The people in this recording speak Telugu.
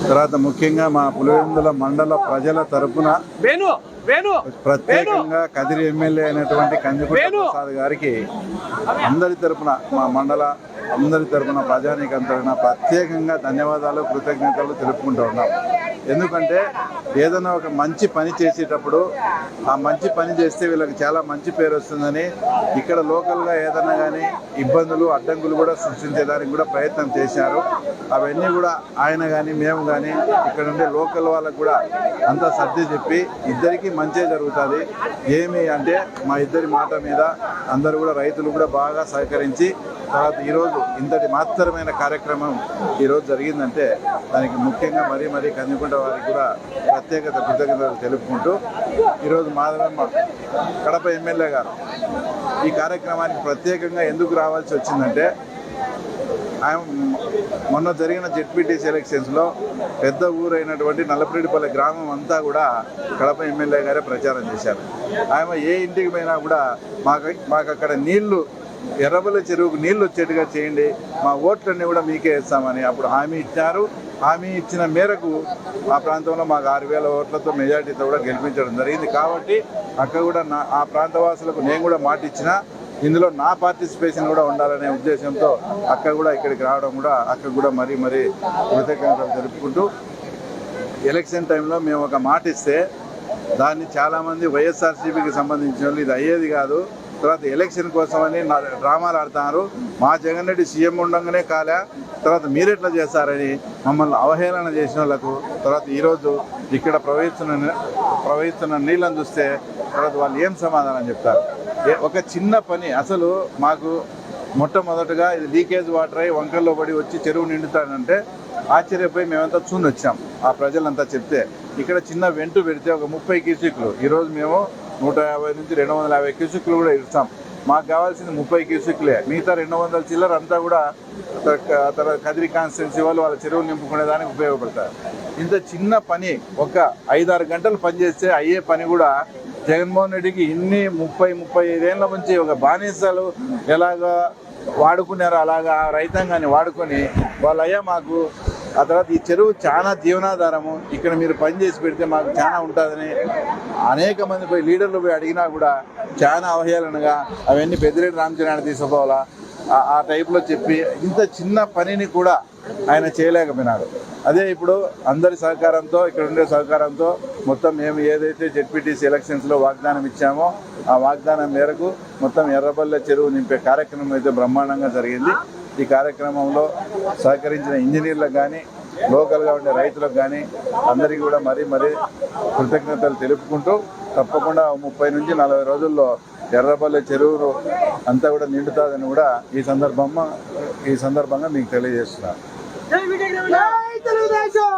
తర్వాత ముఖ్యంగా మా పులివెందుల మండల ప్రజల తరపున ప్రత్యేకంగా కదిరి ఎమ్మెల్యే అయినటువంటి కందికుంట ప్రసాద్ గారికి అందరి తరపున మా మండల అందరి తరపున ప్రజానీకం తరపున ప్రత్యేకంగా ధన్యవాదాలు కృతజ్ఞతలు తెలుపుకుంటూ ఉన్నాం. ఎందుకంటే ఏదైనా ఒక మంచి పని చేసేటప్పుడు ఆ మంచి పని చేస్తే వీళ్ళకి చాలా మంచి పేరు వస్తుందని ఇక్కడ లోకల్గా ఏదైనా కానీ ఇబ్బందులు అడ్డంకులు కూడా సృష్టించేదానికి కూడా ప్రయత్నం చేశారు. అవన్నీ కూడా ఆయన కానీ మేము కానీ ఇక్కడ ఉండే లోకల్ వాళ్ళకు కూడా అంతా సర్ది చెప్పి ఇద్దరికి మంచి జరుగుతుంది. ఏమి అంటే మా ఇద్దరి మాట మీద అందరూ కూడా రైతులు కూడా బాగా సహకరించి తర్వాత ఈరోజు ఇంతటి మాత్రమైన కార్యక్రమం ఈరోజు జరిగిందంటే దానికి ముఖ్యంగా మరీ కందికుంట వారికి కూడా ప్రత్యేకత కృతజ్ఞతలు తెలుపుకుంటూ ఈరోజు మాధవమ్మ కడప ఎమ్మెల్యే గారు ఈ కార్యక్రమానికి ప్రత్యేకంగా ఎందుకు రావాల్సి వచ్చిందంటే మొన్న జరిగిన జెడ్పీటీసీ ఎలక్షన్స్లో పెద్ద ఊరైనటువంటి నల్లపరెడ్డిపల్లి గ్రామం అంతా కూడా కడప ఎమ్మెల్యే గారే ప్రచారం చేశారు. ఆమె ఏ ఇంటికి పోయినా కూడా మాకు అక్కడ నీళ్లు ఎర్రబెల్లి చెరువుకు నీళ్లు వచ్చేట్టుగా చేయండి, మా ఓట్లన్నీ కూడా మీకే వేస్తామని అప్పుడు హామీ ఇచ్చారు. హామీ ఇచ్చిన మేరకు ఆ ప్రాంతంలో మాకు 6,000 ఓట్లతో మెజార్టీతో కూడా గెలిపించడం జరిగింది. కాబట్టి అక్కడ కూడా ఆ ప్రాంతవాసులకు నేను కూడా మాట ఇచ్చిన ఇందులో నా పార్టిసిపేషన్ కూడా ఉండాలనే ఉద్దేశంతో అక్కడ కూడా ఇక్కడికి రావడం కూడా అక్కడ కూడా మరీ కృతజ్ఞతలు తెలుపుకుంటూ ఎలక్షన్ టైంలో మేము ఒక మాట ఇస్తే దాన్ని చాలామంది వైఎస్ఆర్సీపీకి సంబంధించిన వాళ్ళు ఇది అయ్యేది కాదు, తర్వాత ఎలక్షన్ కోసమని డ్రామాలు ఆడుతున్నారు, మా జగన్ రెడ్డి సీఎం ఉండగానే కాలే, తర్వాత మీరెట్లా చేస్తారని మమ్మల్ని అవహేళన చేసిన వాళ్ళకు తర్వాత ఈరోజు ఇక్కడ ప్రవహిస్తున్న నీళ్ళని చూస్తే తర్వాత వాళ్ళు ఏం సమాధానం చెప్తారు? ఒక చిన్న పని అసలు మాకు మొట్టమొదటగా ఇది లీకేజ్ వాటర్ అయి వంకల్లో పడి వచ్చి చెరువు నిండుతానంటే ఆశ్చర్యపోయి మేమంతా చూని వచ్చాం. ఆ ప్రజలంతా చెప్తే ఇక్కడ చిన్న వెంటు పెడితే ఒక 30 క్యూసిక్లు, ఈరోజు మేము 150 నుంచి 250 క్యూసిక్లు కూడా ఇస్తాం. మాకు కావాల్సింది 30 క్యూసిక్లే, మిగతా 200 చిల్లర అంతా కూడా కదిరి కాన్స్టిట్యున్సీ వాళ్ళు వాళ్ళ చెరువులు నింపుకునేదానికి ఉపయోగపడతారు. ఇంత చిన్న పని ఒక 5-6 గంటలు పనిచేస్తే అయ్యే పని కూడా జగన్మోహన్ రెడ్డికి ఇన్ని 30-35 ఏళ్ళ నుంచి ఒక బానిసలు ఎలాగా వాడుకున్నారో అలాగా రైతాంగాన్ని వాడుకొని వాళ్ళయ్యా మాకు ఆ తర్వాత ఈ చెరువు చాలా జీవనాధారము, ఇక్కడ మీరు పని చేసి పెడితే మాకు చాలా ఉంటుందని అనేక మంది పోయి లీడర్లు పోయి అడిగినా కూడా చాలా అవహేళనగా అవన్నీ పెద్దిరెడ్డి రామచంద్రాన్ని తీసుకోవాలా ఆ టైప్లో చెప్పి ఇంత చిన్న పనిని కూడా ఆయన చేయలేకపోయినాడు. అదే ఇప్పుడు అందరి సహకారంతో ఇక్కడ ఉండే సహకారంతో మొత్తం మేము ఏదైతే జెడ్పీటీసీ ఎలక్షన్స్లో వాగ్దానం ఇచ్చామో ఆ వాగ్దానం మేరకు మొత్తం ఎర్రబెల్లి చెరువు నింపే కార్యక్రమం అయితే బ్రహ్మాండంగా జరిగింది. ఈ కార్యక్రమంలో సహకరించిన ఇంజనీర్లకు కానీ లోకల్గా ఉండే రైతులకు కానీ అందరికీ కూడా మరీ కృతజ్ఞతలు తెలుపుకుంటూ తప్పకుండా 30 నుంచి 40 రోజుల్లో ఎర్రబెల్లి చెరువు అంతా కూడా నిండుతుందని కూడా ఈ సందర్భంగా మీకు తెలియజేస్తున్నాను. తెలుగుదేశం